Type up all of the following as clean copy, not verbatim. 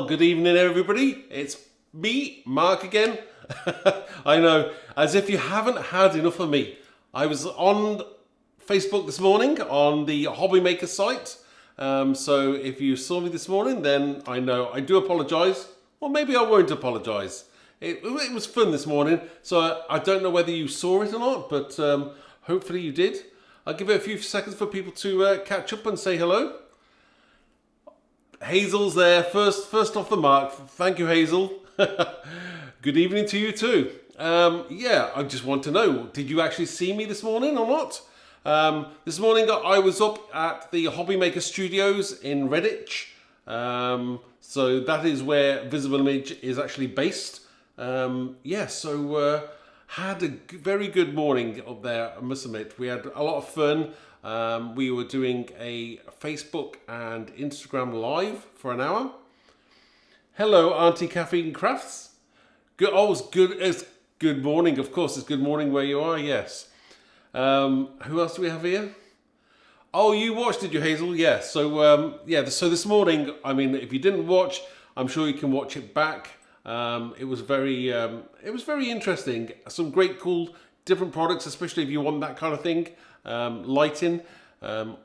Well, good evening, everybody. It's me, Mark, again. I know, as if you haven't had enough of me. I was on Facebook this morning on the Hobby Maker site. So if you saw me this morning, then I know I do apologise. Or maybe I won't apologise. It was fun this morning, so I don't know whether you saw it or not, but hopefully you did. I'll give it a few seconds for people to catch up and say hello. Hazel's there, first off the mark. Thank you, Hazel. Good evening to you too. Yeah, I just want to know, did you actually see me this morning or not? This morning I was up at the Hobby Maker Studios in Redditch. So that is where Visible Image is actually based. Yeah, so had a very good morning up there, I must admit. We had a lot of fun. We were doing a Facebook and Instagram live for an hour. Hello, Auntie Caffeine Crafts. Good, oh, it's good morning. Of course, it's good morning where you are, yes. Who else do we have here? Oh, you watched, did you, Hazel? Yes. So, yeah, so this morning, I mean, if you didn't watch, I'm sure you can watch it back. It was very interesting. Some great, cool, different products, especially if you want that kind of thing. Lighting,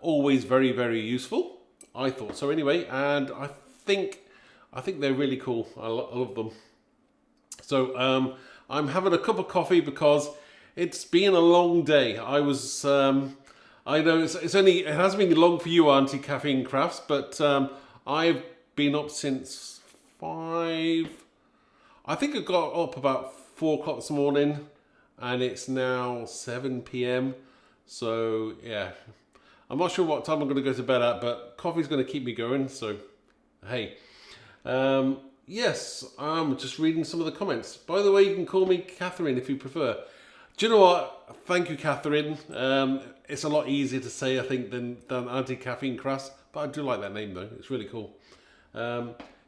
always very, very useful. I thought so anyway, and I think they're really cool. I love them. So I'm having a cup of coffee because it's been a long day. I was, I know it has been long for you, Auntie Caffeine Crafts, but I've been up since 5. I think I got up about 4 o'clock this morning, and it's now 7 p.m. So yeah, I'm not sure what time I'm going to go to bed at, but coffee's going to keep me going. So hey, yes, I'm just reading some of the comments. By the way, you can call me Catherine if you prefer. Do you know what? Thank you, Catherine. It's a lot easier to say, I think, than Auntie Caffeine Crafts, but I do like that name though. It's really cool.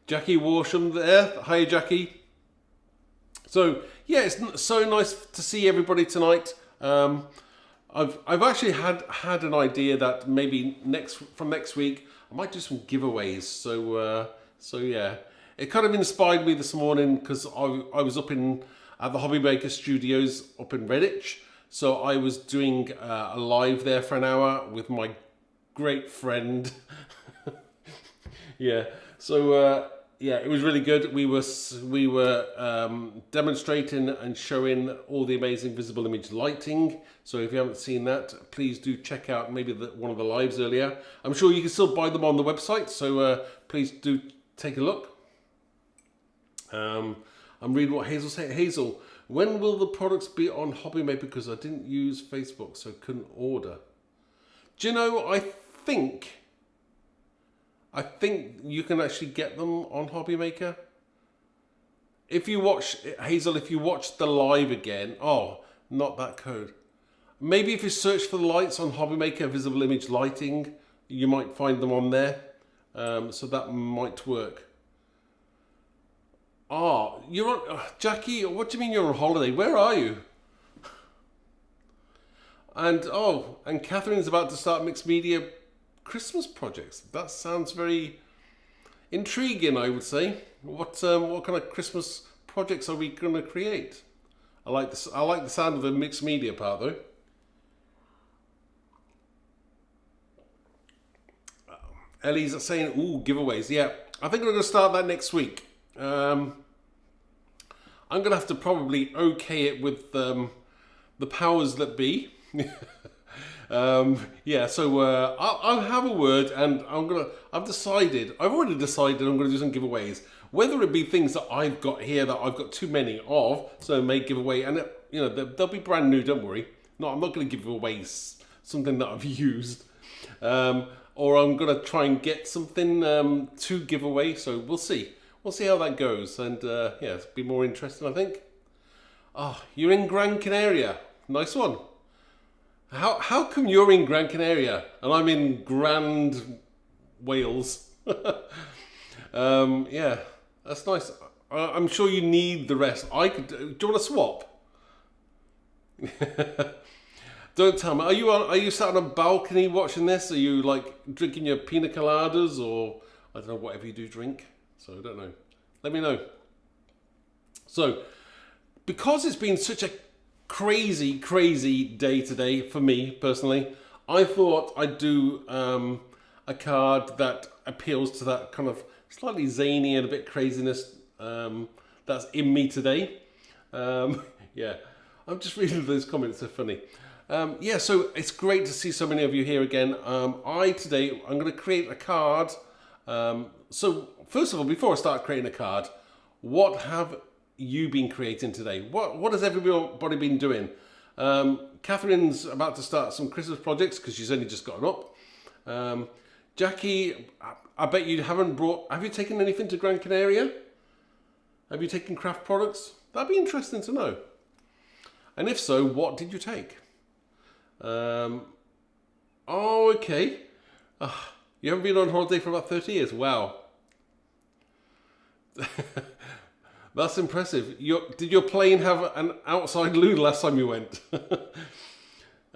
Jackie Warsham there. Hi, Jackie. So yeah, it's so nice to see everybody tonight. I've actually had an idea that maybe from next week I might do some giveaways. So yeah, it kind of inspired me this morning because I was up at the Hobby Maker Studios up in Redditch. So I was doing a live there for an hour with my great friend. Yeah. So yeah, it was really good. We were demonstrating and showing all the amazing Visible Image lighting. So if you haven't seen that, please do check out maybe one of the lives earlier. I'm sure you can still buy them on the website, so please do take a look. I'm reading what Hazel said. Hazel, when will the products be on Hobby Maker? Because I didn't use Facebook, so couldn't order. Do you know, I think you can actually get them on Hobby Maker. If you watch, Hazel, if you watch the live again, oh, not that code. Maybe if you search for the lights on Hobby Maker, Visible Image Lighting, you might find them on there. So that might work. Oh, you're on, Jackie, what do you mean you're on holiday? Where are you? And Catherine's about to start mixed media Christmas projects. That sounds very intriguing, I would say. What kind of Christmas projects are we going to create? I like the sound of the mixed media part though. Ellie's saying, ooh, giveaways. Yeah, I think we're going to start that next week. I'm going to have to probably okay it with the powers that be. Yeah, so I'll have a word, and I've already decided I'm going to do some giveaways. Whether it be things that I've got here that I've got too many of, so I may give away, and they'll be brand new, don't worry. No, I'm not going to give away something that I've used. Or I'm going to try and get something to give away, so we'll see. We'll see how that goes, and yeah, it'll be more interesting, I think. Oh, you're in Gran Canaria. Nice one. How come you're in Gran Canaria and I'm in Grand Wales? Yeah, that's nice. I'm sure you need the rest. Do you want to swap? Don't tell me. Are you sat on a balcony watching this? Are you like drinking your pina coladas or I don't know, whatever you do drink? So I don't know. Let me know. So, because it's been such a crazy, crazy day today for me personally, I thought I'd do a card that appeals to that kind of slightly zany and a bit craziness that's in me today. Yeah, I'm just reading those comments, they're funny. Yeah, so it's great to see so many of you here again. I'm going to create a card. So first of all, before I start creating a card, what have you been creating today? What has everybody been doing? Catherine's about to start some Christmas projects because she's only just gotten up. Jackie, I bet you haven't have you taken anything to Gran Canaria? Have you taken craft products? That'd be interesting to know. And if so, what did you take? Oh, okay. You haven't been on holiday for about 30 years. Wow. That's impressive. Did your plane have an outside loo last time you went?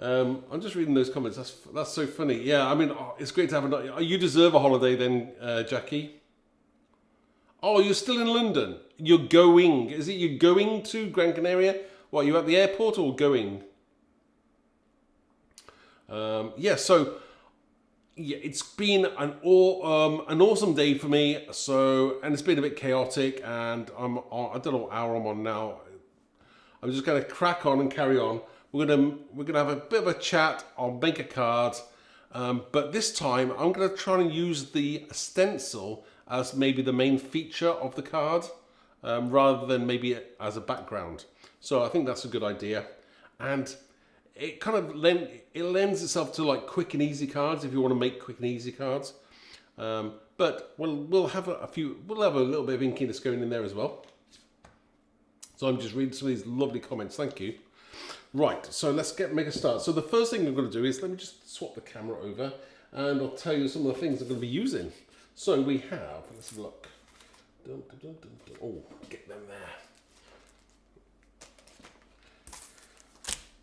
I'm just reading those comments. That's so funny. Yeah, I mean, it's great to have you deserve a holiday then, Jackie. Oh, you're still in London. You're going. Is it you're going to Gran Canaria? What, are you at the airport or going? Yeah, so yeah, it's been an awesome day for me. So, and it's been a bit chaotic, and I don't know what hour I'm on now. I'm just going to crack on and carry on. We're gonna have a bit of a chat. I'll make a card, but this time I'm going to try and use the stencil as maybe the main feature of the card, rather than maybe as a background. So I think that's a good idea, and it kind of lends itself to like quick and easy cards if you want to make quick and easy cards. But we'll have a little bit of inkiness going in there as well. So I'm just reading some of these lovely comments. Thank you. Right, so let's make a start. So the first thing I'm going to do is let me just swap the camera over, and I'll tell you some of the things I'm going to be using. So we have, let's have a look. Oh, get them there.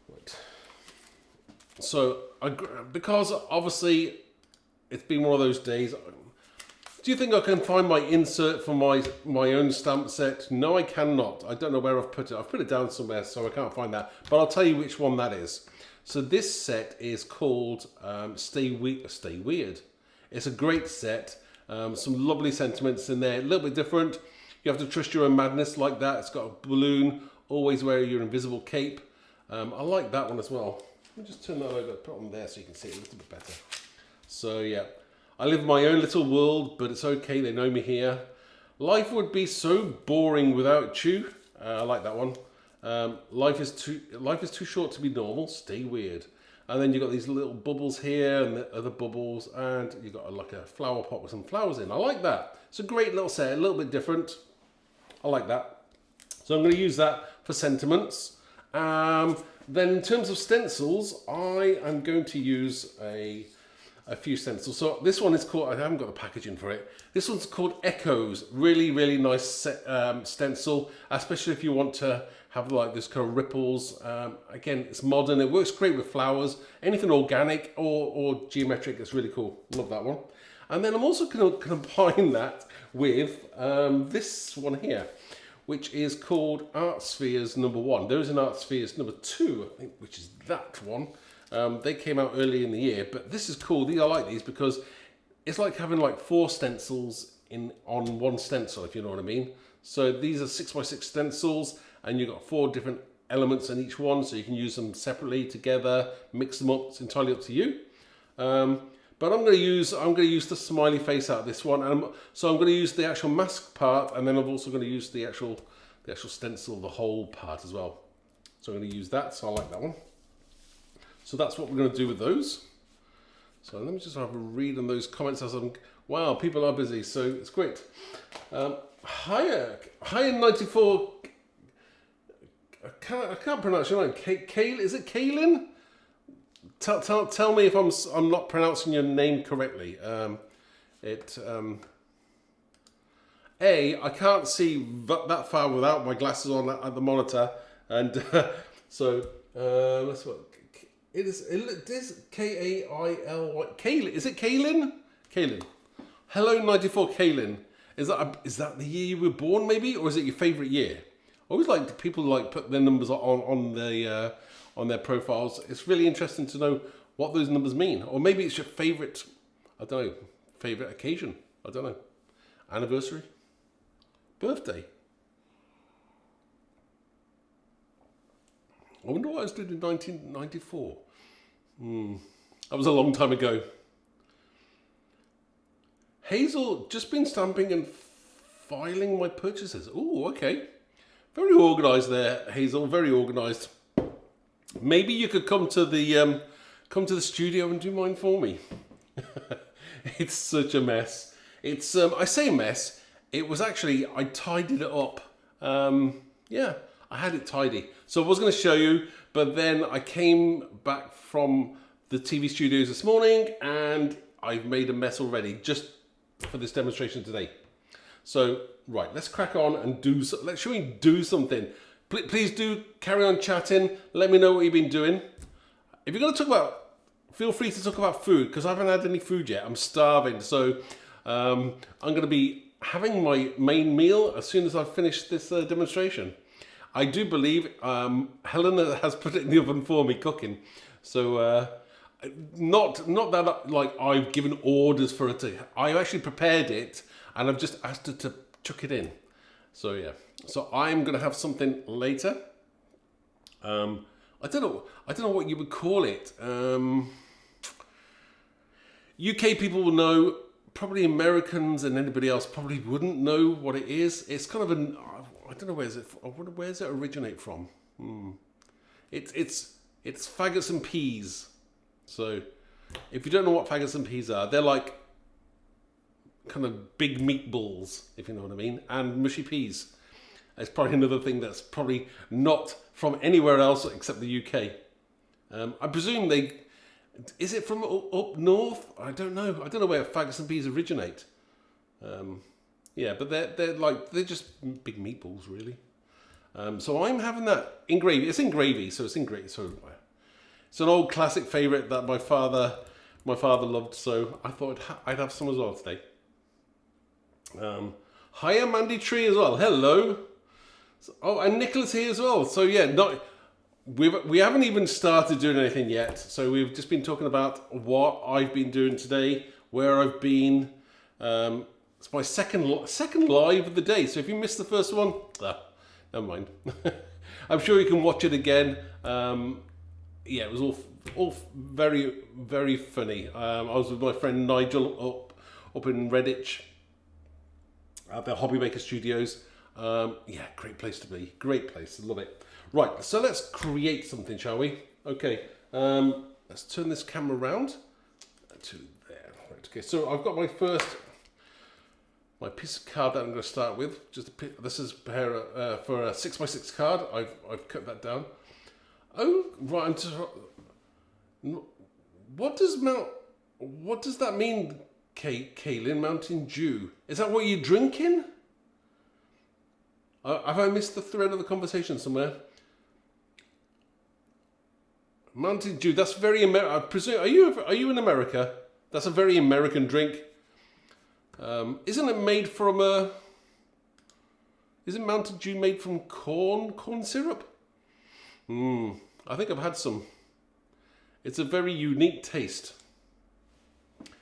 Right. So, because obviously it's been one of those days, do you think I can find my insert for my own stamp set? No, I cannot. I don't know where I've put it. I've put it down somewhere, so I can't find that. But I'll tell you which one that is. So this set is called Stay Weird. It's a great set. Some lovely sentiments in there. A little bit different. You have to trust your own madness like that. It's got a balloon. Always wear your invisible cape. I like that one as well. Let me just turn that over, put it on there so you can see it a little bit better. So yeah. I live my own little world, but it's okay, they know me here. Life would be so boring without you. I like that one. Life is too short to be normal, stay weird. And then you've got these little bubbles here and the other bubbles, and you've got like a flower pot with some flowers in. I like that. It's a great little set, a little bit different. I like that. So I'm going to use that for sentiments. Then in terms of stencils, I am going to use a few stencils. So this one is called, I haven't got the packaging for it. This one's called Echoes. Really, really nice stencil, especially if you want to have like this kind of ripples. Again, it's modern. It works great with flowers. Anything organic or geometric, it's really cool. Love that one. And then I'm also going to combine that with this one here, which is called Art Spheres #1. There is an Art Spheres #2, I think, which is that one. They came out early in the year, but this is cool. I like these because it's like having like 4 stencils on one stencil, if you know what I mean. So these are 6x6 stencils, and you've got 4 different elements in each one, so you can use them separately, together, mix them up. It's entirely up to you. But I'm going to use the smiley face out of this one, and so I'm going to use the actual mask part, and then I'm also going to use the actual stencil, the whole part as well. So I'm going to use that. So I like that one. So that's what we're going to do with those. So let me just have a read on those comments as I'm. Wow, people are busy, so it's great. Hiya 94. I can't pronounce your name. Is it Kaylin? Tell me if I'm not pronouncing your name correctly. I can't see that far without my glasses on at the monitor, and so let's look. It is Kaily. Kaylin. Is it Kaylin? Kaylin. Hello, 94 Kaylin. Is that the year you were born, maybe, or is it your favourite year? I always like people like put their numbers on their profiles. It's really interesting to know what those numbers mean, or maybe it's your favourite. I don't know, favourite occasion. I don't know, anniversary, birthday. I wonder what I was doing in 1994. That was a long time ago. Hazel, just been stamping and filing my purchases. Oh, okay. Very organised there, Hazel. Very organised. Maybe you could come to the studio and do mine for me. It's such a mess. It's I say mess. It was actually, I tidied it up. Yeah, I had it tidy. So I was going to show you, but then I came back from the TV studios this morning and I've made a mess already just for this demonstration today. So, right, let's crack on and shall we do something? Please do carry on chatting. Let me know what you've been doing. If you're going to talk about, feel free to talk about food, because I haven't had any food yet. I'm starving. So I'm going to be having my main meal as soon as I've finished this demonstration. I do believe Helena has put it in the oven for me, cooking. So not that like I've given orders for it to. I actually prepared it, and I've just asked her to chuck it in. So yeah. So I'm gonna have something later. I don't know what you would call it. UK people will know. Probably Americans and anybody else probably wouldn't know what it is. It's kind of an. I don't know where's it originate from. It's faggots and peas. So, if you don't know what faggots and peas are, they're like kind of big meatballs, if you know what I mean, and mushy peas. It's probably another thing that's probably not from anywhere else except the UK. I presume is it from up north? I don't know. I don't know where faggots and peas originate. Yeah, but they're just big meatballs, really. So I'm having that in gravy. It's in gravy, so it's in gravy. So it's an old classic favourite that my father loved. So I thought I'd have some as well today. Hiya, Mandy Tree as well. Hello. Oh, and Nicholas here as well. So yeah, we haven't even started doing anything yet. So we've just been talking about what I've been doing today, where I've been. It's my second live of the day. So if you missed the first one, never mind. I'm sure you can watch it again. Yeah, it was all very, very funny. I was with my friend Nigel up in Redditch at the Hobby Maker Studios. Yeah, great place to be. Great place. I love it. Right, so let's create something, shall we? Okay, let's turn this camera around to there. Right, okay, so I've got my piece of card that I'm going to start with. This is for a 6x6 card. I've cut that down. Oh, right. What does that mean, Kaylin? Mountain Dew. Is that what you're drinking? Have I missed the thread of the conversation somewhere? Mountain Dew. That's very American. I presume. Are you in America? That's a very American drink. Isn't it made from Isn't Mountain Dew made from corn syrup? I think I've had some. It's a very unique taste.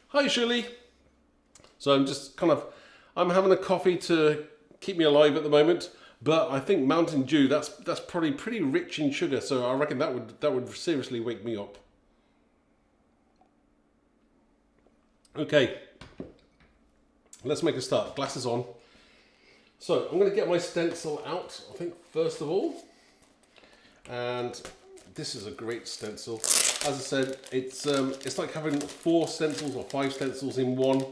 Hi, Shirley. So I'm having a coffee to keep me alive at the moment. But I think Mountain Dew, that's probably pretty rich in sugar. So I reckon that would seriously wake me up. Okay. Let's make a start. Glasses on. So I'm going to get my stencil out, I think, first of all. And this is a great stencil. As I said, it's like having 4 stencils or 5 stencils in one.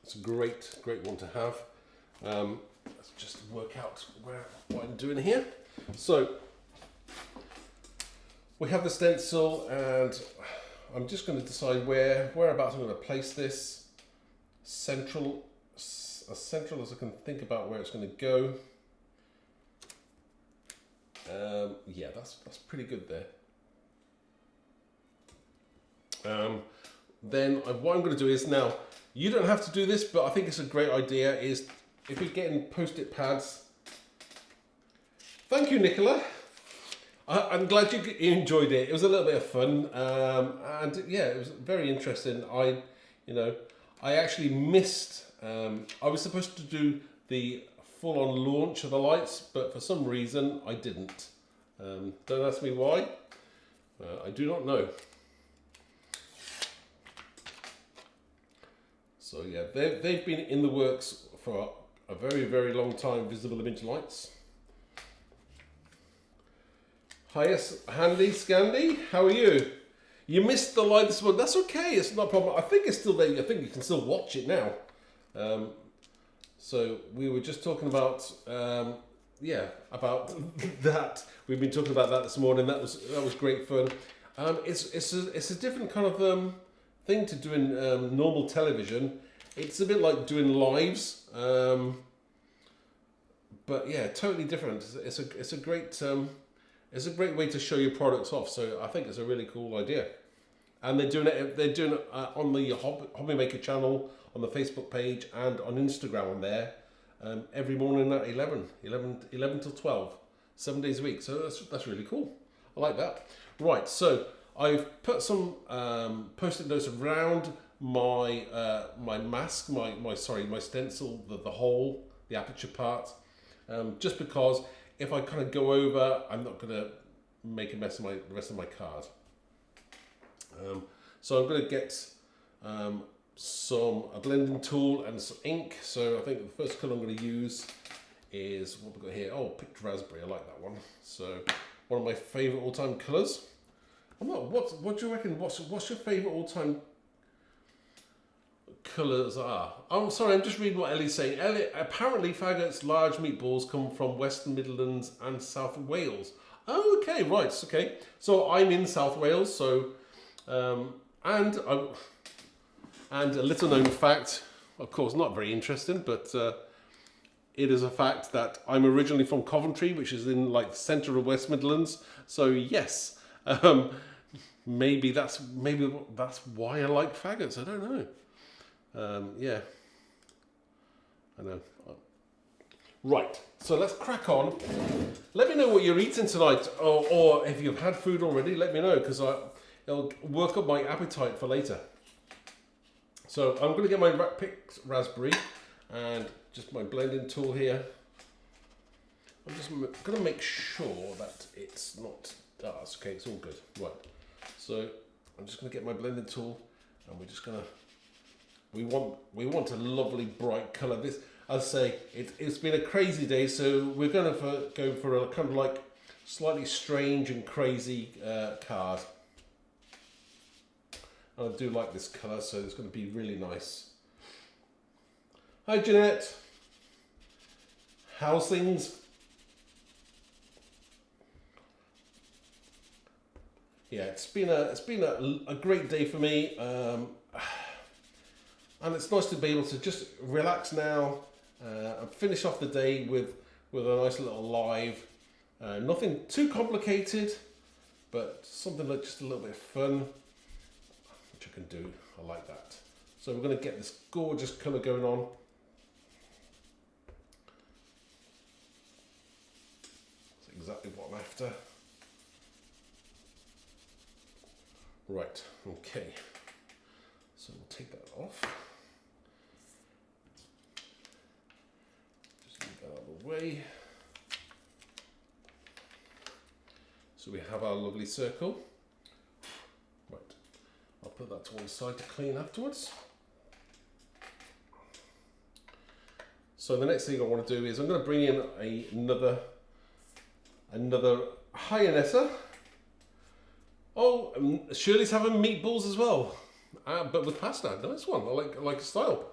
It's a great one to have. Let's just work out what I'm doing here. So we have the stencil, and I'm just going to decide whereabouts I'm going to place this. As central as I can think about where it's going to go. Yeah, that's pretty good there. Then what I'm going to do is now, You don't have to do this, but I think it's a great idea, is if you're getting post-it pads. Thank you, Nicola. I'm glad you enjoyed it. It was a little bit of fun, and yeah, it was very interesting. I actually missed. I was supposed to do the full-on launch of the lights, but for some reason I didn't. Don't ask me why. I do not know. So yeah, they've been in the works for a very, very long time. Visible image lights. Hiya, Handy Scandy, how are you? You missed the live this morning. That's okay, it's not a problem. I think it's still there. I think you can still watch it now. So we were just talking about, about that. We've been talking about that this morning. That was great fun. It's a different kind of thing to doing normal television. It's a bit like doing lives, but yeah, totally different. It's a great way to show your products off. So I think it's a really cool idea. And they're doing it on the Hobby Maker channel, on the Facebook page, and on Instagram on there, every morning at 11 till 12, 7 days a week. So that's really cool. I like that. Right, so I've put some post-it notes around my my mask, my stencil, the hole, the aperture part, just because if I kind of go over, I'm not going to make a mess of the rest of my card. So I'm going to get a blending tool and some ink. So I think the first colour I'm going to use is what we've got here. Oh, picked raspberry. I like that one. So one of my favourite all-time colours. What do you reckon? What's your favourite all-time colours are? Oh, sorry, I'm just reading what Ellie's saying. Ellie, apparently faggots, large meatballs come from Western Midlands and South Wales. Oh, okay, right, okay. So I'm in South Wales, so and a little known fact, of course, not very interesting, but it is a fact that I'm originally from Coventry, which is in like the centre of West Midlands. So yes, maybe that's why I like faggots. I don't know. Yeah, I know. Right, so let's crack on. Let me know what you're eating tonight, or if you've had food already, let me know, because it'll work up my appetite for later. So I'm going to get my picked raspberry and just my blending tool here. I'm just going to make sure that it's not dark. Okay, it's all good. Right, so I'm just going to get my blending tool, and we're just going to. We want a lovely bright colour. This, I'll say, it's been a crazy day, so we're going to go for a kind of like slightly strange and crazy card. I do like this colour, so it's going to be really nice. Hi Jeanette, how's things? Yeah, it's been a great day for me. And it's nice to be able to just relax now and finish off the day with a nice little live. Nothing too complicated, but something like just a little bit of fun, which I can do. I like that. So we're going to get this gorgeous colour going on. That's exactly what I'm after. Right, okay. So we'll take that off. Out of the way. So we have our lovely circle. Right, I'll put that to one side to clean afterwards. So the next thing I want to do is I'm going to bring in another Hyanessa. Oh, Shirley's having meatballs as well, but with pasta. Nice one. I like the style.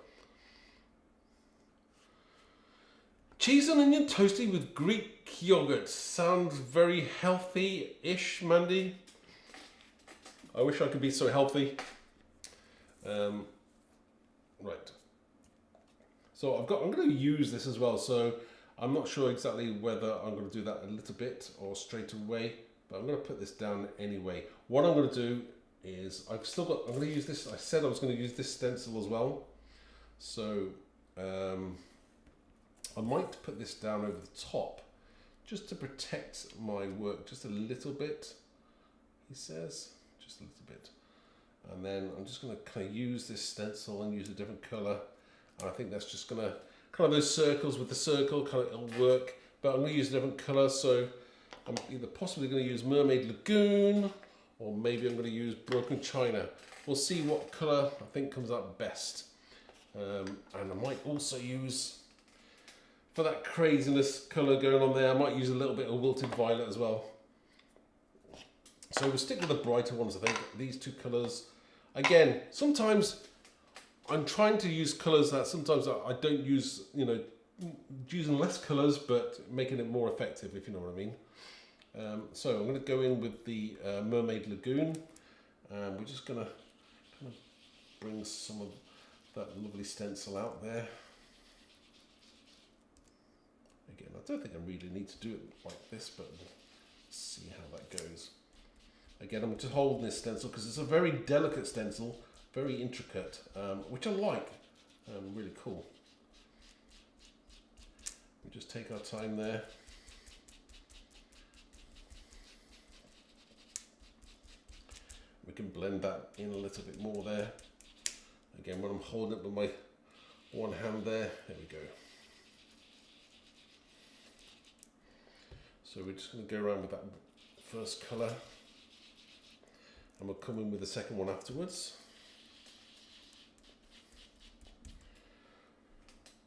Cheese and onion toasty with Greek yogurt. Sounds very healthy-ish, Mandy. I wish I could be so healthy. Right. So I'm going to use this as well. So I'm not sure exactly whether I'm going to do that a little bit or straight away, but I'm going to put this down anyway. What I'm going to do is I'm going to use this. I said I was going to use this stencil as well. So I might put this down over the top just to protect my work just a little bit, he says, just a little bit. And then I'm just going to kind of use this stencil and use a different colour. And I think that's just going to, kind of those circles with the circle, kind of it'll work. But I'm going to use a different colour, so I'm either possibly going to use Mermaid Lagoon, or maybe I'm going to use Broken China. We'll see what colour I think comes out best. And I might also use, for that craziness colour going on there, I might use a little bit of Wilted Violet as well. So we'll stick with the brighter ones, I think. These two colours. Again, sometimes I'm trying to use colours that sometimes I don't use, you know, using less colours, but making it more effective, if you know what I mean. So I'm going to go in with the Mermaid Lagoon. We're just going to kind of bring some of that lovely stencil out there. Again, I don't think I really need to do it like this, but let's see how that goes. Again, I'm just holding this stencil because it's a very delicate stencil, very intricate, which I like. Really cool. We just take our time there. We can blend that in a little bit more there. Again, when I'm holding it with my one hand there we go. So we're just going to go around with that first colour, and we'll come in with the second one afterwards.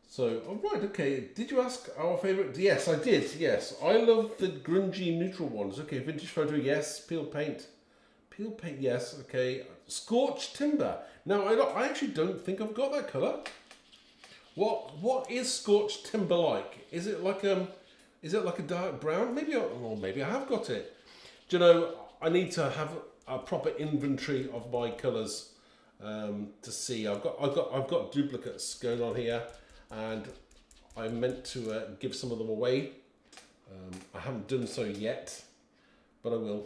So, all right, okay. Did you ask our favourite? Yes, I did. Yes, I love the grungy neutral ones. Okay, vintage photo. Yes, peel paint. Peel paint. Yes. Okay. Scorched timber. Now, I actually don't think I've got that colour. What is scorched timber like? Is it like a dark brown? Maybe I have got it. Do you know? I need to have a proper inventory of my colours to see. I've got duplicates going on here. And I meant to give some of them away. I haven't done so yet, but I will.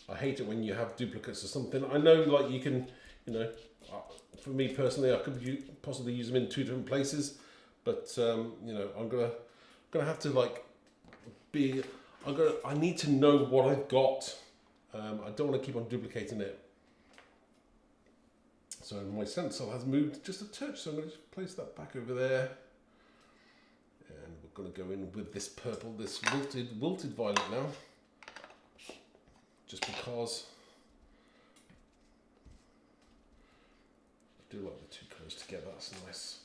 I hate it when you have duplicates of something. I know, like, you can, you know, for me personally, I could possibly use them in two different places, but you know, I'm gonna have to like I need to know what I've got. I don't want to keep on duplicating it. So my stencil has moved just a touch, so I'm going to just place that back over there. And we're going to go in with this purple, this wilted violet now. Just because I do like the two colours together, that's nice.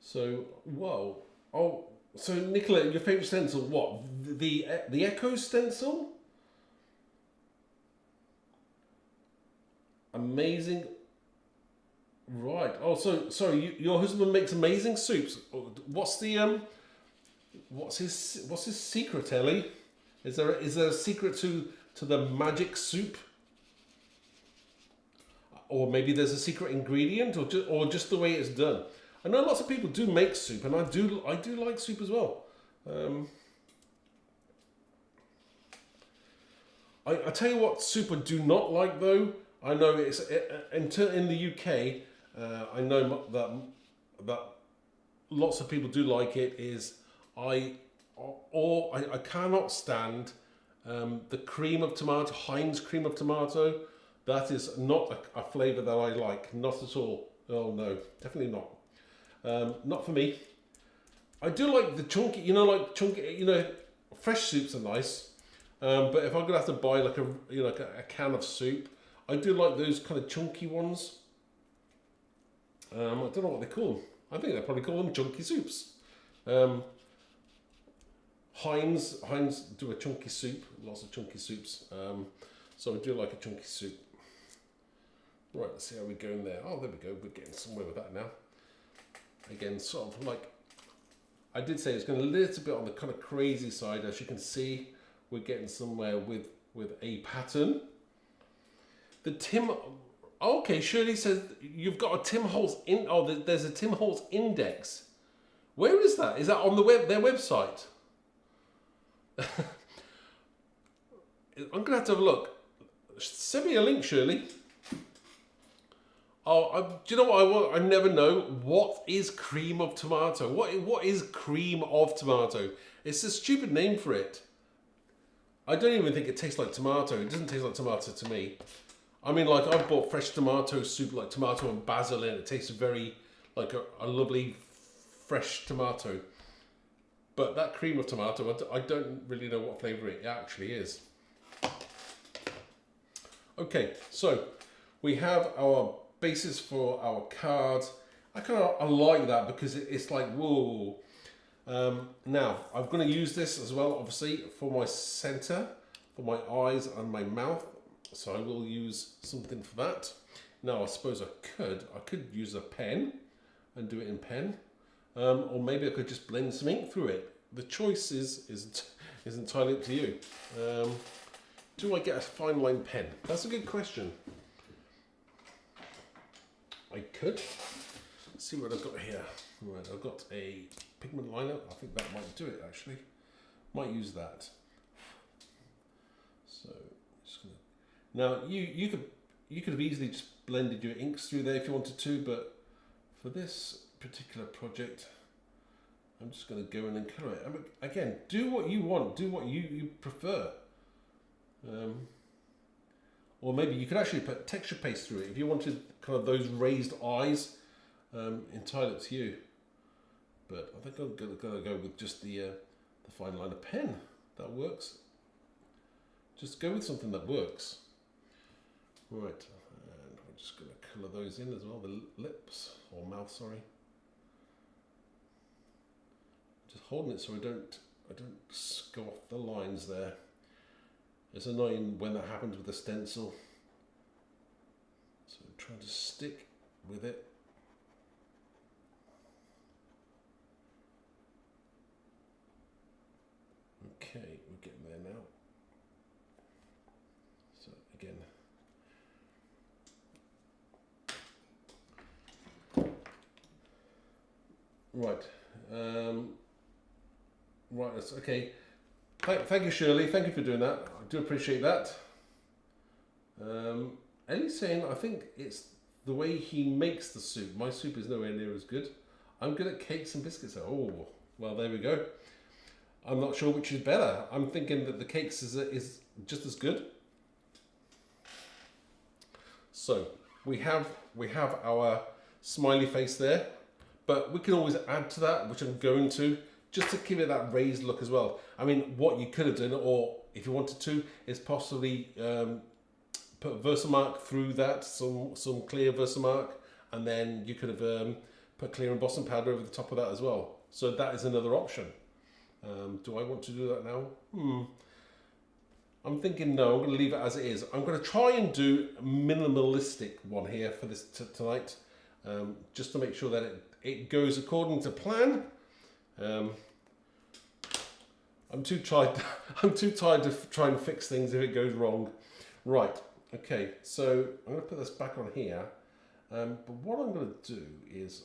So, whoa. Oh. So Nicola, your favourite stencil, what? The Echo stencil? Amazing. Right. Oh, so sorry. Your husband makes amazing soups. What's the what's his secret, Ellie? Is there a secret to the magic soup? Or maybe there's a secret ingredient, or just the way it's done. I know lots of people do make soup, and I do like soup as well. I tell you what soup I do not like though. I know in the UK. I know that lots of people do like it. I cannot stand the cream of tomato, Heinz cream of tomato. That is not a flavour that I like, not at all. Oh no, definitely not. Not for me. I do like the chunky, fresh soups are nice. But if I'm gonna have to buy like a can of soup, I do like those kind of chunky ones. I don't know what they call them. I think they probably call them chunky soups. Heinz do a chunky soup, lots of chunky soups. So I do like a chunky soup. Right, let's see how we're going there. Oh, there we go. We're getting somewhere with that now. Again, sort of like I did say, it's going a little bit on the kind of crazy side. As you can see, we're getting somewhere with a pattern. The Tim, okay, Shirley says you've got a Tim Holtz in. Oh, there's a Tim Holtz index. Where is that? Is that on their website? I'm gonna have to have a look. Send me a link, Shirley. Oh, do you know what I want? I never know. What is cream of tomato? What is cream of tomato? It's a stupid name for it. I don't even think it tastes like tomato. It doesn't taste like tomato to me. I mean, like, I've bought fresh tomato soup, like tomato and basil in it. It tastes very like a lovely fresh tomato. But that cream of tomato, I don't really know what flavour it actually is. Okay, so we have our basis for our cards. I like that because it's like, whoa. Now, I'm going to use this as well, obviously, for my centre, for my eyes and my mouth. So I will use something for that. Now, I suppose I could use a pen and do it in pen. Or maybe I could just blend some ink through it. The choice is entirely up to you. Do I get a fine line pen? That's a good question. I could. Let's see what I've got here. Right, I've got a pigment liner. I think that might do it actually. Might use that. So just gonna. Now you could have easily just blended your inks through there if you wanted to, but for this particular project, I'm just going to go in and colour it. Again, do what you want. Do what you prefer. Or maybe you could actually put texture paste through it if you wanted kind of those raised eyes. Entirely up to you. But I think I'm going to go with just the fine liner pen. That works. Just go with something that works. Right, and we're just going to colour those in as well. The lips or mouth, sorry. Just holding it so I don't go off the lines there. It's annoying when that happens with the stencil. So I'm trying to stick with it. Okay, we're getting there now. So again. Right. Right, that's okay. Thank you, Shirley. Thank you for doing that. I do appreciate that. Ellie's saying, I think it's the way he makes the soup. My soup is nowhere near as good. I'm good at cakes and biscuits. Oh, well, there we go. I'm not sure which is better. I'm thinking that the cakes is just as good. So we have our smiley face there, but we can always add to that, which I'm going to, just to give it that raised look as well. I mean, what you could have done, or if you wanted to, is possibly put Versamark through that, some clear Versamark, and then you could have put clear embossing powder over the top of that as well. So that is another option. Do I want to do that now? I'm thinking no, I'm going to leave it as it is. I'm going to try and do a minimalistic one here for this tonight, just to make sure that it goes according to plan. I'm too tired to try and fix things if it goes wrong. Right, okay, so I'm going to put this back on here, but what I'm going to do is,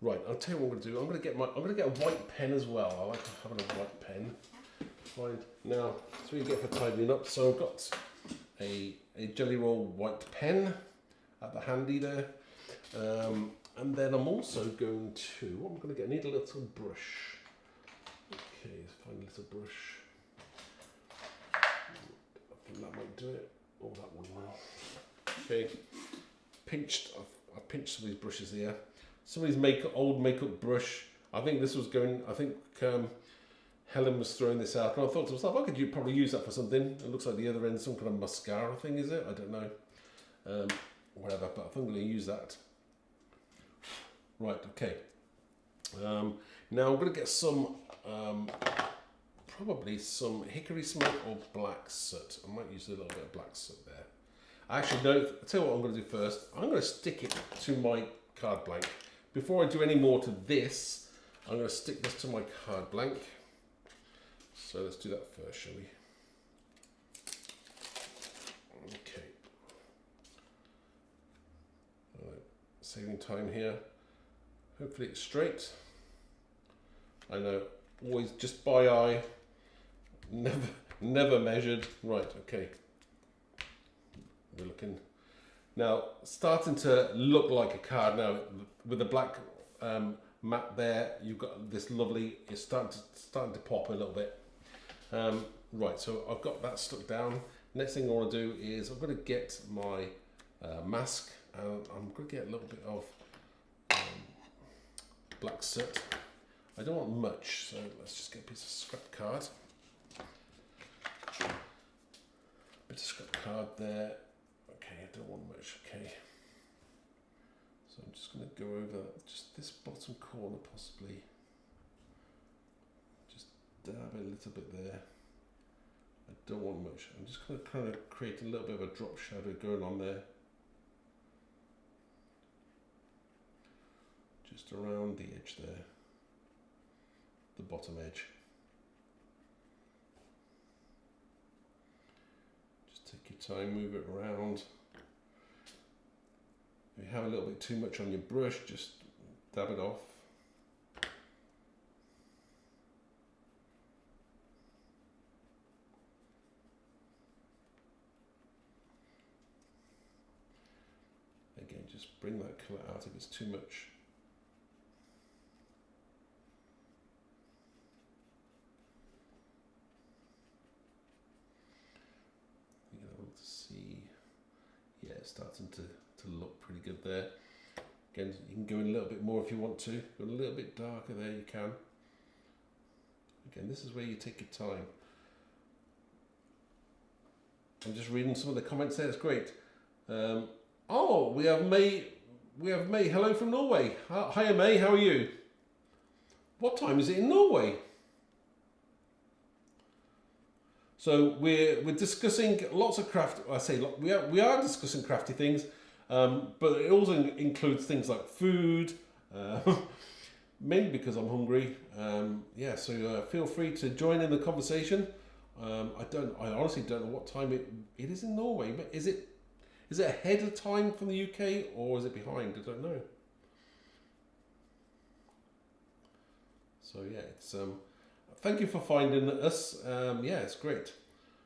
right, I'll tell you what I'm going to do. I'm going to get a white pen as well. I like having a white pen. Fine. Now, that's what you get for tidying up. So I've got a Jelly Roll white pen at the handy there. And then I'm also going to, I need a little brush. Okay, let's find a little brush. I think that might do it. Oh, that one now. Okay, I pinched some of these brushes here. Some of these old makeup brush. I think this was going, Helen was throwing this out, and I thought to myself, I could probably use that for something. It looks like the other end, some kind of mascara thing, is it? I don't know. Whatever, but I think I'm going to use that. Right, okay. Now I'm going to get some, probably some hickory smoke or black soot. I might use a little bit of black soot there. Actually, no, I'll tell you what I'm going to do first. I'm going to stick it to my card blank. Before I do any more to this, I'm going to stick this to my card blank. So let's do that first, shall we? Okay. All right. Saving time here. Hopefully it's straight. I know always just by eye, never measured. Right, okay. We're looking now, starting to look like a card now with the black mat there. You've got this lovely. It's starting to pop a little bit. Right, so I've got that stuck down. Next thing I want to do is I'm going to get my mask, and I'm going to get a little bit of black soot. I don't want much, so let's just get a piece of scrap card. Bit of scrap card there. Okay, I don't want much. Okay, so I'm just going to go over just this bottom corner, possibly. Just dab it a little bit there. I don't want much. I'm just going to kind of create a little bit of a drop shadow going on there. Just around the edge there. The bottom edge. Just take your time, move it around. If you have a little bit too much on your brush, just dab it off. Again, just bring that colour out if it's too much. You're able to see, yeah, it's starting to look pretty good there. Again, you can go in a little bit more if you want to. Go a little bit darker there, you can. Again, this is where you take your time. I'm just reading some of the comments there. It's great. Oh, we have May. We have May. Hello from Norway. Hiya, May. How are you? What time is it in Norway? So we're discussing lots of craft. I say we are discussing crafty things, but it also includes things like food. Mainly because I'm hungry. Yeah. So feel free to join in the conversation. I honestly don't know what time it is in Norway, but is it ahead of time from the UK or is it behind? I don't know. So yeah, it's thank you for finding us. Yeah, it's great.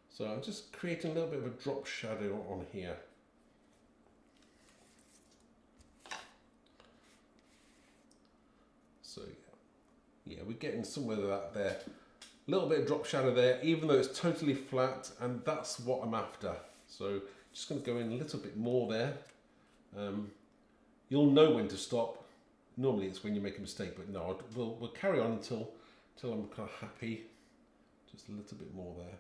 So I'm just creating a little bit of a drop shadow on here. So yeah, we're getting somewhere with that there. A little bit of drop shadow there, even though it's totally flat, and that's what I'm after. So just going to go in a little bit more there. You'll know when to stop. Normally it's when you make a mistake, but no, we'll carry on until I'm kind of happy. Just a little bit more there.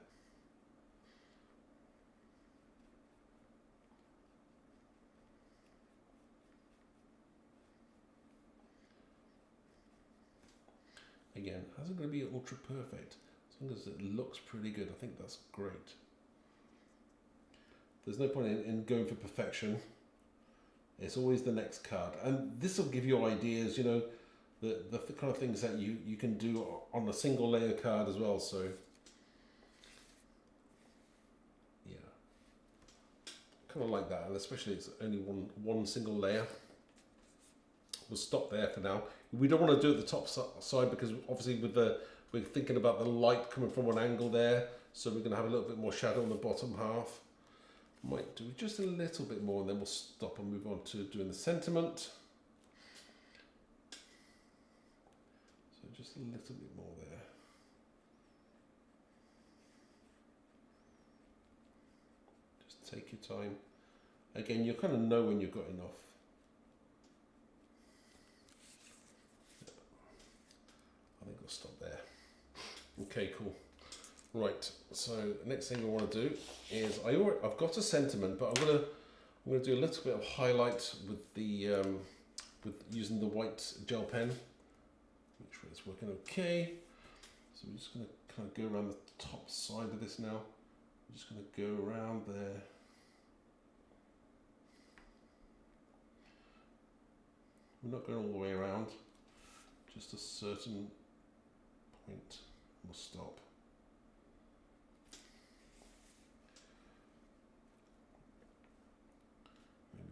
Again, hasn't going to be ultra perfect. As long as it looks pretty good, I think that's great. There's no point in going for perfection. It's always the next card. And this will give you ideas, you know, the kind of things that you can do on a single layer card as well. So, yeah. Kind of like that, and especially it's only one single layer. We'll stop there for now. We don't want to do it the top side because obviously we're thinking about the light coming from one angle there, so we're going to have a little bit more shadow on the bottom half. Might do just a little bit more and then we'll stop and move on to doing the sentiment. So just a little bit more there. Just take your time. Again, you'll kind of know when you've got enough. I think I'll stop there. Okay, cool. Right, so next thing I want to do is I've got a sentiment, but I'm gonna do a little bit of highlight with the with using the white gel pen. Make sure it's working okay. So I'm just gonna kind of go around the top side of this now. I'm just gonna go around there. We're not going all the way around. Just a certain point. We'll stop.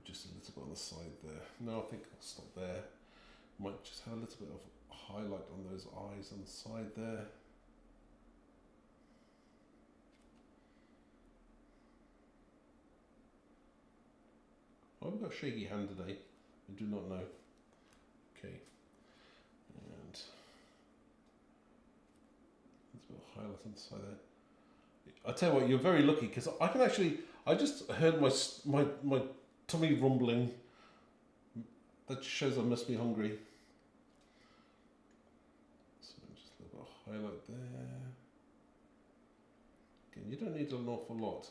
Just a little bit on the side there. No, I think I'll stop there. Might just have a little bit of highlight on those eyes on the side there. I've got a shaky hand today. I do not know. Okay. And there's a bit of highlight on the side there. I tell you what, you're very lucky because I can actually. I just heard my tummy rumbling. That shows I must be hungry. So just a little bit of highlight there. Again, you don't need an awful lot.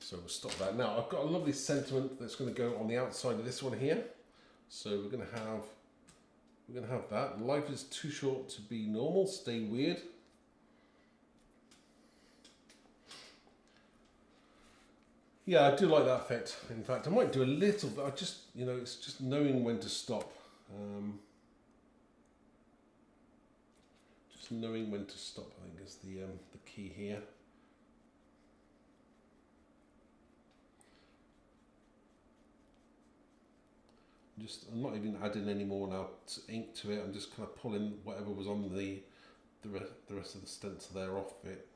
So we'll stop that. Now I've got a lovely sentiment that's going to go on the outside of this one here. So we're going to have that. Life is too short to be normal. Stay weird. Yeah, I do like that effect. In fact, I might do a little bit. I just, you know, it's just knowing when to stop. Just knowing when to stop, I think, is the key here. I'm not even adding any more now ink to it. I'm just kind of pulling whatever was on the rest of the stencil there off it.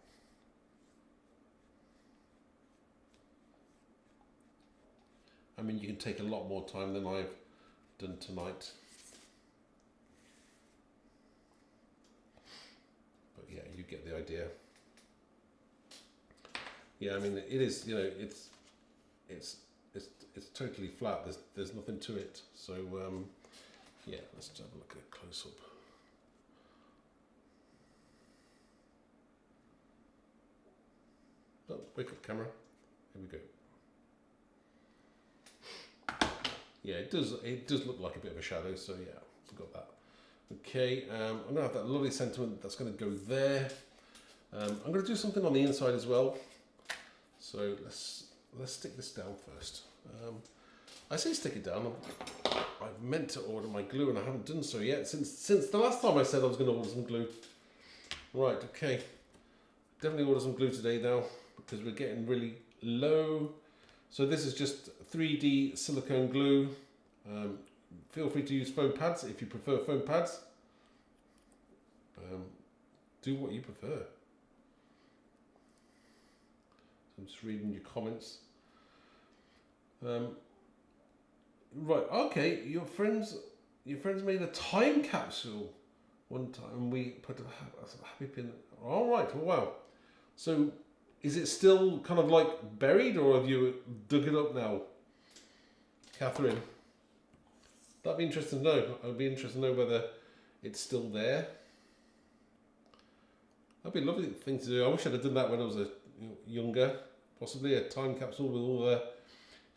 I mean, you can take a lot more time than I've done tonight. But yeah, you get the idea. Yeah, I mean, it is, you know, it's totally flat. There's nothing to it. So yeah, let's just have a look at a close up. Oh, wake up, camera. Here we go. Yeah, it does look like a bit of a shadow. So yeah, I've got that. Okay, I'm gonna have that lovely sentiment that's going to go there. I'm going to do something on the inside as well. So let's stick this down first. I say stick it down. I've meant to order my glue and I haven't done so yet since the last time I said I was going to order some glue. Right, okay. Definitely order some glue today now because we're getting really low. So this is just 3D silicone glue. Feel free to use foam pads if you prefer foam pads. Do what you prefer. I'm just reading your comments. Right, okay, your friends made a time capsule one time and we put a happy pin. All right, oh, wow. So is it still kind of like buried or have you dug it up now? Catherine, that'd be interesting to know. I'd be interested to know whether it's still there. That'd be a lovely thing to do. I wish I'd have done that when I was younger. Possibly a time capsule with all the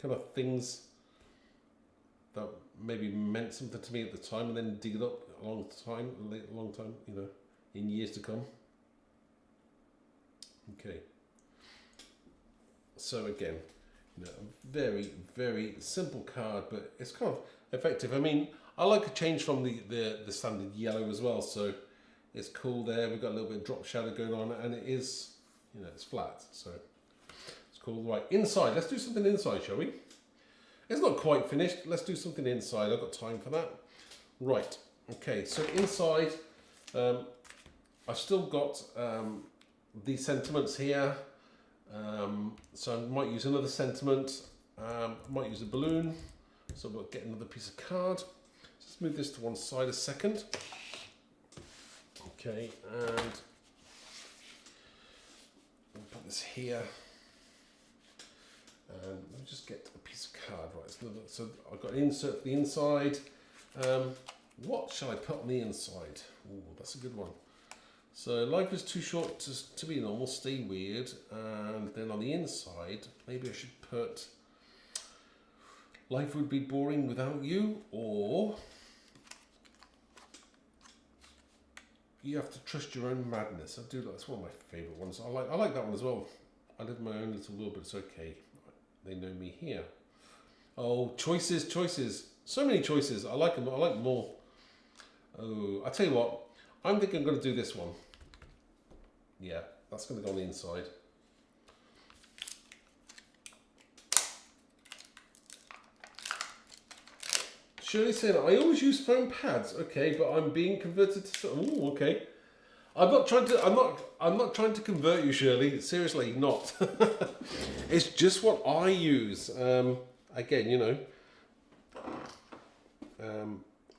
kind of things that maybe meant something to me at the time, and then dig it up a long time, you know, in years to come. Okay. So again, you know, a very, very simple card, but it's kind of effective. I mean, I like a change from the standard yellow as well, so it's cool there. We've got a little bit of drop shadow going on, and it is, you know, it's flat, so it's cool. Right, inside, let's do something inside, shall we? It's not quite finished. Let's do something inside. I've got time for that. Right, okay, so inside, I've still got these sentiments here. So I might use another sentiment. I might use a balloon. So we'll get another piece of card. Let's move this to one side a second. Okay, and we'll put this here. And let me just get a piece of card. Right, so I've got an insert for the inside. What shall I put on the inside? Oh, that's a good one. So life is too short to be normal, stay weird. And then on the inside, maybe I should put life would be boring without you, or you have to trust your own madness. I do. That's one of my favourite ones. I like that one as well. I live in my own little world, but it's okay. They know me here. Oh, choices. So many choices. I like them. I like them all. Oh, I tell you what. I think I'm going to do this one. Yeah, that's going to go on the inside. Shirley saying, I always use foam pads. Okay, but I'm being converted to. Oh, okay. I'm not trying to convert you, Shirley. Seriously, not. It's just what I use. Again, you know.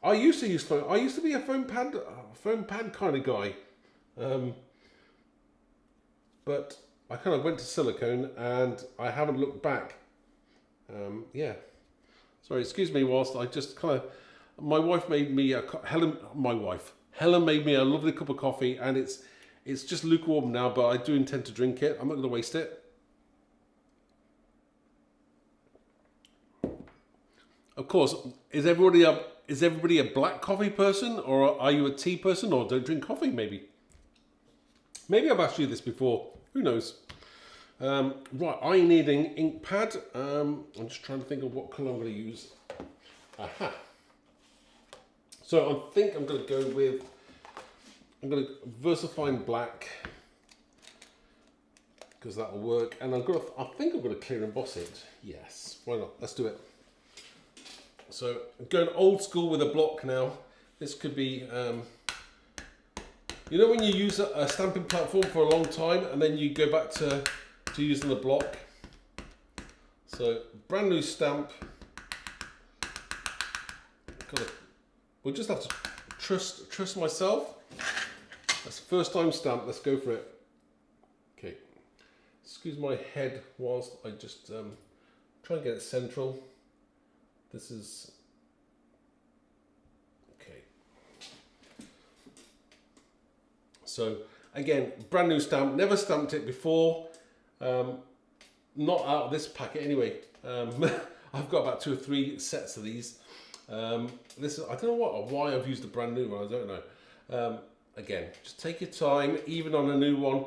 I used to use foam. I used to be a foam pad kind of guy. But I kind of went to silicone and I haven't looked back. Yeah. Sorry, excuse me whilst I just kind of... My wife made me Helen made me a lovely cup of coffee, and it's just lukewarm now, but I do intend to drink it. I'm not going to waste it. Of course, is everybody a black coffee person, or are you a tea person, or don't drink coffee? Maybe I've asked you this before. Who knows? Right, I need an ink pad. I'm just trying to think of what colour I'm going to use. Aha. So I think I'm going to go with, I'm going to VersaFine black, because that'll work. And I think I'm going to clear emboss it. Yes, why not? Let's do it. So I'm going old school with a block now. This could be, you know when you use a stamping platform for a long time and then you go back to using the block. So brand new stamp. We'll just have to trust myself. That's the first time stamp. Let's go for it. Okay. Excuse my head whilst I just try and get it central. This is okay. So again, brand new stamp. Never stamped it before. Not out of this packet anyway. I've got about 2 or 3 sets of these. This is, I don't know why I've used a brand new one. I don't know. Again, just take your time. Even on a new one,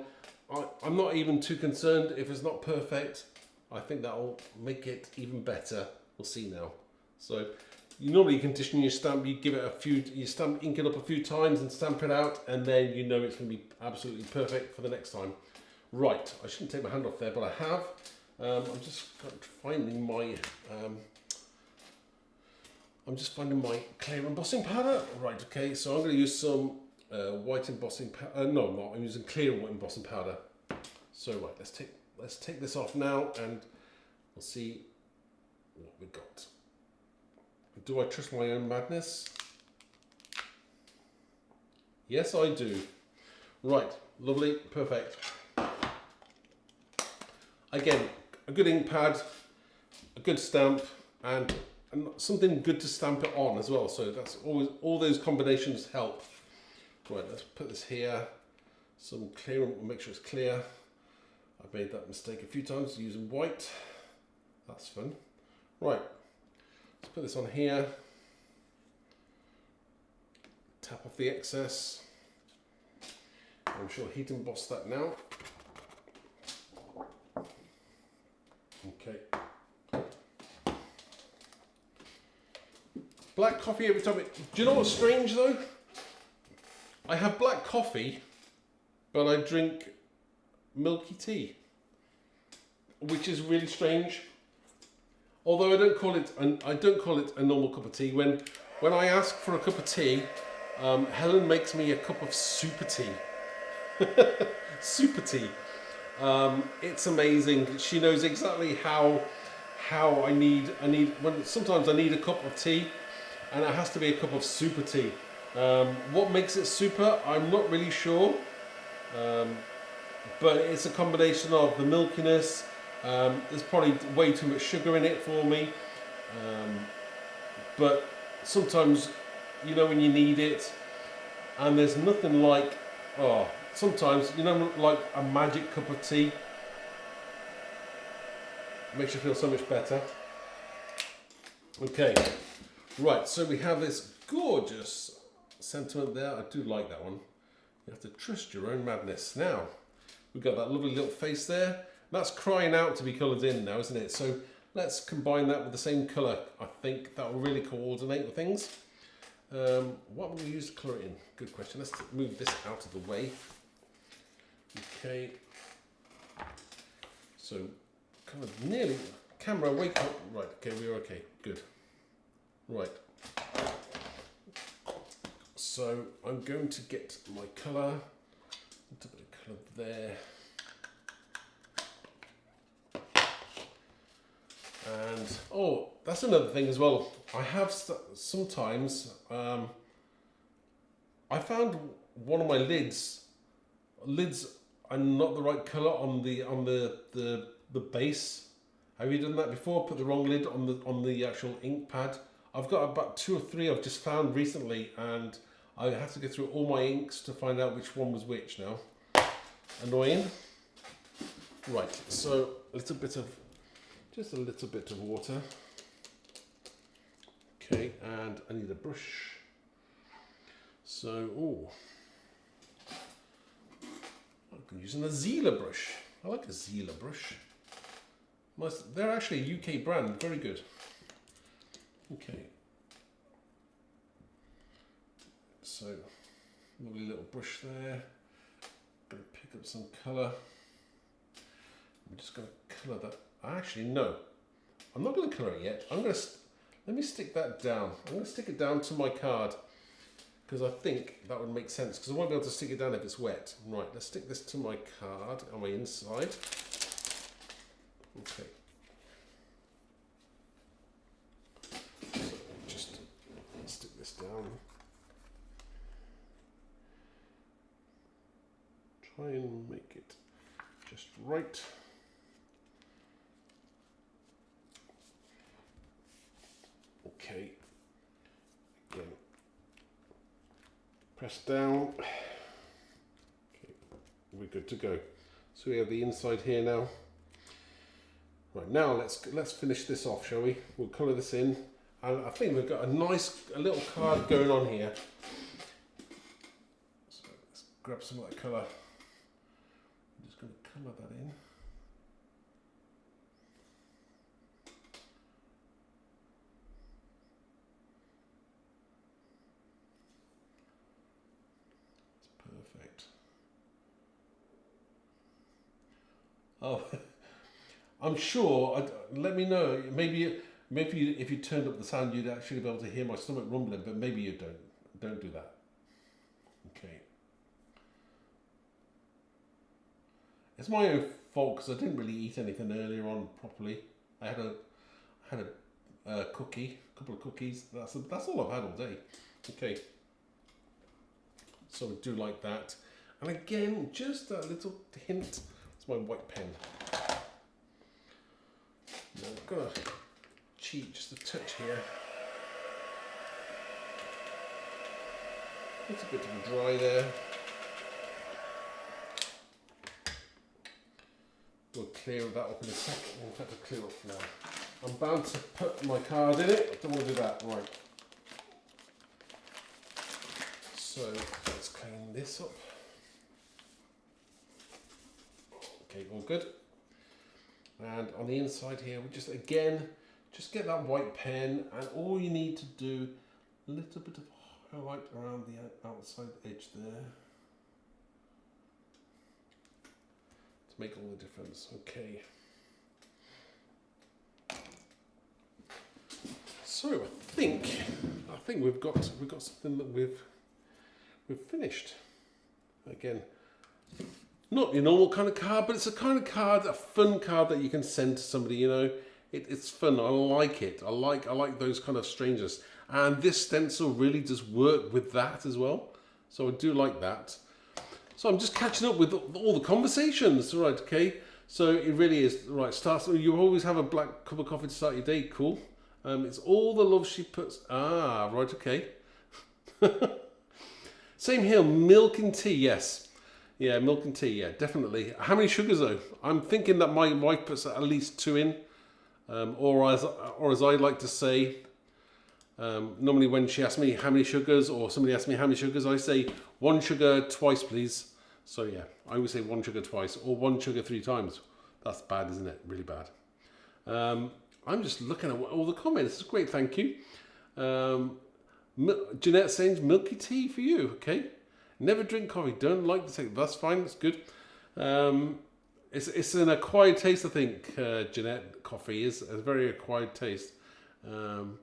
I'm not even too concerned if it's not perfect. I think that'll make it even better. We'll see now. So you normally condition your stamp. You give it you ink it up a few times and stamp it out, and then you know it's going to be absolutely perfect for the next time. Right, I shouldn't take my hand off there, but I have. I'm just finding my. I'm just finding my clear embossing powder. Right, okay, so I'm going to use some white embossing powder. No, I'm not. I'm using clear embossing powder. So right, let's take this off now, and we'll see what we got. Do I trust my own madness? Yes, I do. Right, lovely, perfect. Again, a good ink pad, a good stamp, and something good to stamp it on as well. So that's always, all those combinations help. Right, let's put this here. Some clear, make sure it's clear. I've made that mistake a few times using white. That's fun. Right, let's put this on here. Tap off the excess. I'm sure heat emboss that now. Okay. Black coffee every time. Do you know what's strange though? I have black coffee, but I drink milky tea, which is really strange. Although I don't call it a normal cup of tea. When I ask for a cup of tea, Helen makes me a cup of super tea. Super tea. It's amazing. She knows exactly how I need sometimes I need a cup of tea, and it has to be a cup of super tea. What makes it super, I'm not really sure, but it's a combination of the milkiness. There's probably way too much sugar in it for me, but sometimes, you know, when you need it, and there's nothing like, sometimes, you know, like a magic cup of tea. Makes you feel so much better. Okay, right, so we have this gorgeous sentiment there. I do like that one. You have to trust your own madness. Now, we've got that lovely little face there. That's crying out to be coloured in now, isn't it? So let's combine that with the same colour. I think that will really coordinate with things. What will we use to colour it in? Good question. Let's move this out of the way. Okay. So, kind of nearly, camera, wake up. Right, okay, we're okay. Good. Right. so I'm going to get my colour, a little bit of colour there. And, oh, that's another thing as well. I have sometimes, I found one of my lids are not the right colour on the base. Have you done that before? Put the wrong lid on the actual ink pad. I've got about 2 or 3 I've just found recently, and I have to go through all my inks to find out which one was which now. Annoying. Right, so just a little bit of water. Okay, and I need a brush. So, I'm using a Zila brush. I like a Zila brush. They're actually a UK brand, very good. Okay. So, lovely little brush there. Gonna pick up some colour. I'm just gonna colour that. Actually, no. I'm not gonna colour it yet. Let me stick that down. I'm gonna stick it down to my card, because I think that would make sense, because I won't be able to stick it down if it's wet. Right, let's stick this to my card on my inside. Okay. So just stick this down. Try and make it just right. Okay. Again. Press down. Okay, we're good to go. So we have the inside here now. Right, now let's finish this off, shall we? We'll colour this in, and I think we've got a little card going on here. So let's grab some of that colour. I'm just going to colour that in. Perfect. Oh, I'm sure. Let me know. Maybe if you turned up the sound, you'd actually be able to hear my stomach rumbling. But maybe you don't. Don't do that. Okay. It's my own fault because I didn't really eat anything earlier on properly. I had a cookie, a couple of cookies. That's all I've had all day. Okay. So I do like that. And again, just a little hint. It's my white pen. Now I'm gonna cheat just a touch here. A little bit of a dry there. We'll clear that up in a second. In fact, I'll clear up now. I'm bound to put my card in it. I don't want to do that. Right. So let's clean this up. Okay, all good. And on the inside here, we just get that white pen, and all you need to do, a little bit of highlight around the outside edge there to make all the difference. Okay. So I think we've got something that we've finished. Again, not your normal kind of card, but it's a kind of card, a fun card that you can send to somebody. You know, it's fun. I like it. I like those kind of strangers, and this stencil really does work with that as well. So I do like that. So I'm just catching up with all the conversations. Right, okay. So it really is right. You always have a black cup of coffee to start your day. Cool. It's all the love she puts. Ah, right, okay. Same here. Milk and tea. Yes. Yeah, milk and tea, yeah, definitely. How many sugars though? I'm thinking that my wife puts at least 2 in, or as I like to say, normally when she asks me how many sugars, or somebody asks me how many sugars, I say 1 sugar twice, please. So yeah, I always say 1 sugar twice, or 1 sugar 3 times. That's bad, isn't it? Really bad. I'm just looking at all the comments. It's great, thank you. Jeanette saying milky tea for you, okay. Never drink coffee, don't like the taste. That's fine, that's good. It's an acquired taste, I think, Jeanette. Coffee is a very acquired taste. And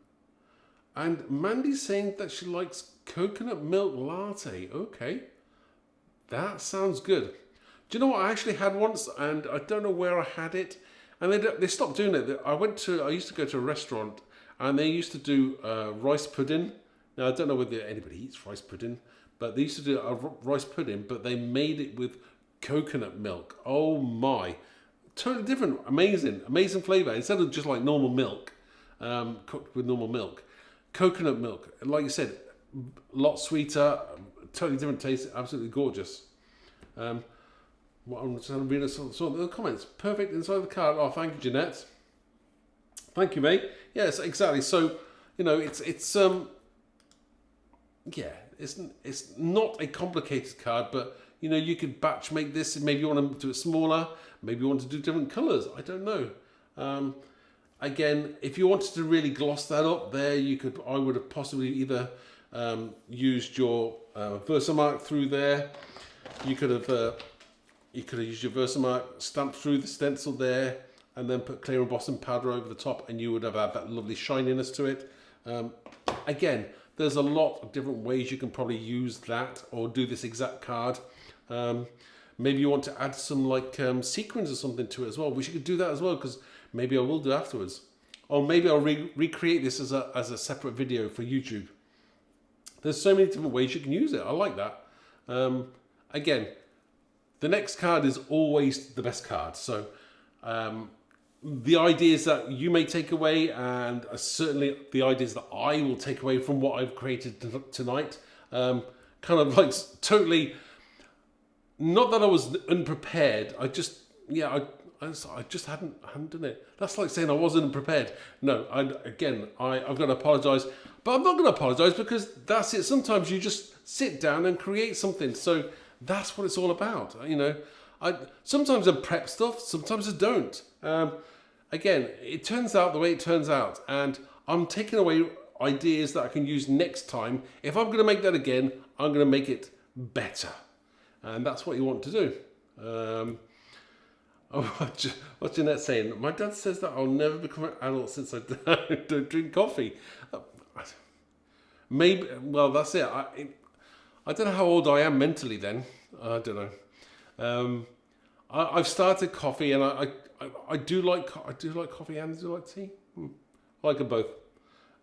Mandy's saying that she likes coconut milk latte. Okay, that sounds good. Do you know what I actually had once, and I don't know where I had it, and they stopped doing it. I used to go to a restaurant, and they used to do rice pudding. Now I don't know whether anybody eats rice pudding, but they used to do a rice pudding, but they made it with coconut milk. Oh my, totally different, amazing flavor. Instead of just like normal milk, cooked with normal milk, coconut milk, like you said, a lot sweeter, totally different taste, absolutely gorgeous. What I'm trying to read some of the comments. Perfect inside the card. Oh, thank you, Jeanette. Thank you, mate. Yes, exactly. So, you know, it's not a complicated card, but you know, you could batch make this. Maybe you want to do it smaller. Maybe you want to do different colours. I don't know. Again, if you wanted to really gloss that up, there you could. I would have possibly either used your Versamark through there. You could have used your Versamark stamped through the stencil there, and then put clear embossing powder over the top, and you would have had that lovely shininess to it. Again, there's a lot of different ways you can probably use that or do this exact card. Maybe you want to add some like sequins or something to it as well. We should do that as well, because maybe I will do afterwards. Or maybe I'll recreate this as a separate video for YouTube. There's so many different ways you can use it. I like that. Again, the next card is always the best card. So the ideas that you may take away, and certainly the ideas that I will take away from what I've created tonight, kind of like totally, not that I was unprepared. I just hadn't done it. That's like saying I wasn't prepared. No, I've got to apologise. But I'm not going to apologise, because that's it. Sometimes you just sit down and create something. So that's what it's all about. You know, sometimes I prep stuff, sometimes I don't. Again, it turns out the way it turns out. And I'm taking away ideas that I can use next time. If I'm going to make that again, I'm going to make it better. And that's what you want to do. What's Jeanette saying? My dad says that I'll never become an adult since I don't drink coffee. Maybe, well, that's it. I don't know how old I am mentally then. I don't know. I've started coffee, and I do like coffee and I do like tea. I like them both.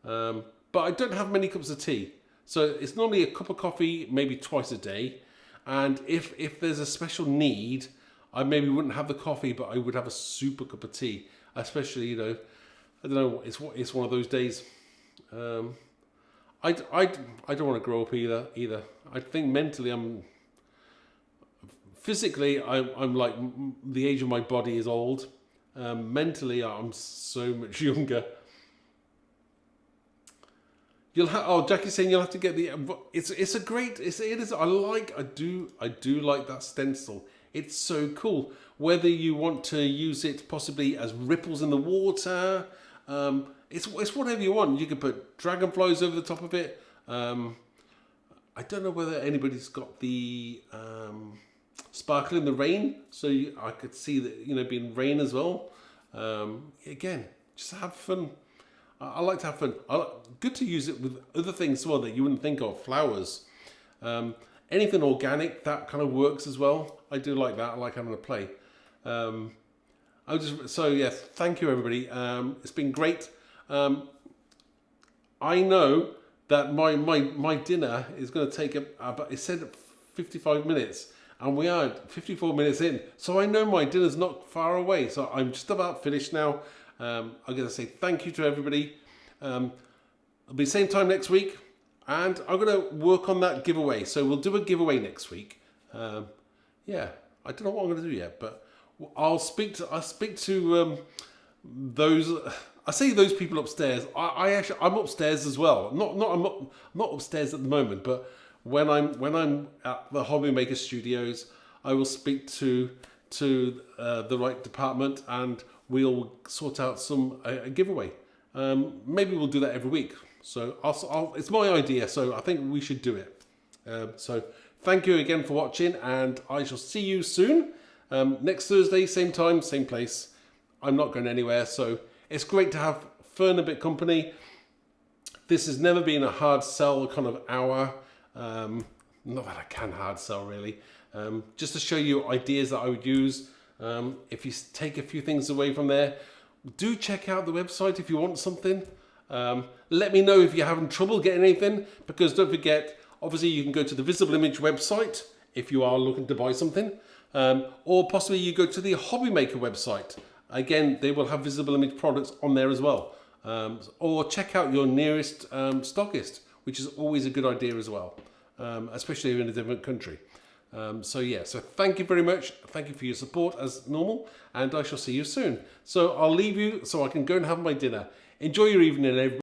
But I don't have many cups of tea. So it's normally a cup of coffee, maybe twice a day. And if there's a special need, I maybe wouldn't have the coffee, but I would have a super cup of tea. Especially, you know, I don't know, it's one of those days. I don't want to grow up either. I think mentally physically I'm like, the age of my body is old. Mentally I'm so much younger. Jackie's saying you'll have to get the. It's a great. It is. I do like that stencil. It's so cool. Whether you want to use it possibly as ripples in the water, it's whatever you want. You could put dragonflies over the top of it. I don't know whether anybody's got the sparkle in the rain, so I could see that being rain as well. Again, just have fun. I like to have fun. Good to use it with other things as well that you wouldn't think of. Flowers, anything organic, that kind of works as well. I do like that. I like having a play. Thank you everybody. It's been great. I know that my dinner is going to take about, it said 55 minutes, and we are 54 minutes in. So I know my dinner's not far away. So I'm just about finished now. I'm going to say thank you to everybody. It'll be same time next week, and I'm going to work on that giveaway. So we'll do a giveaway next week. I don't know what I'm going to do yet, but I'll speak to those. I say those people upstairs. I'm upstairs as well. I'm not upstairs at the moment, but when I'm at the Hobby Maker Studios, I will speak to the right department, and we'll sort out a giveaway. Maybe we'll do that every week. So it's my idea, so I think we should do it. So thank you again for watching, and I shall see you soon. Next Thursday, same time, same place. I'm not going anywhere, so it's great to have Fern a bit company. This has never been a hard sell kind of hour. Not that I can hard sell really. Just to show you ideas that I would use. If you take a few things away from there, do check out the website if you want something. Let me know if you're having trouble getting anything, because don't forget, obviously you can go to the Visible Image website if you are looking to buy something, or possibly you go to the Hobby Maker website. Again, they will have Visible Image products on there as well. Or check out your nearest stockist, which is always a good idea as well, especially if you're in a different country. So thank you very much. Thank you for your support as normal, and I shall see you soon. So I'll leave you so I can go and have my dinner. Enjoy your evening, everybody.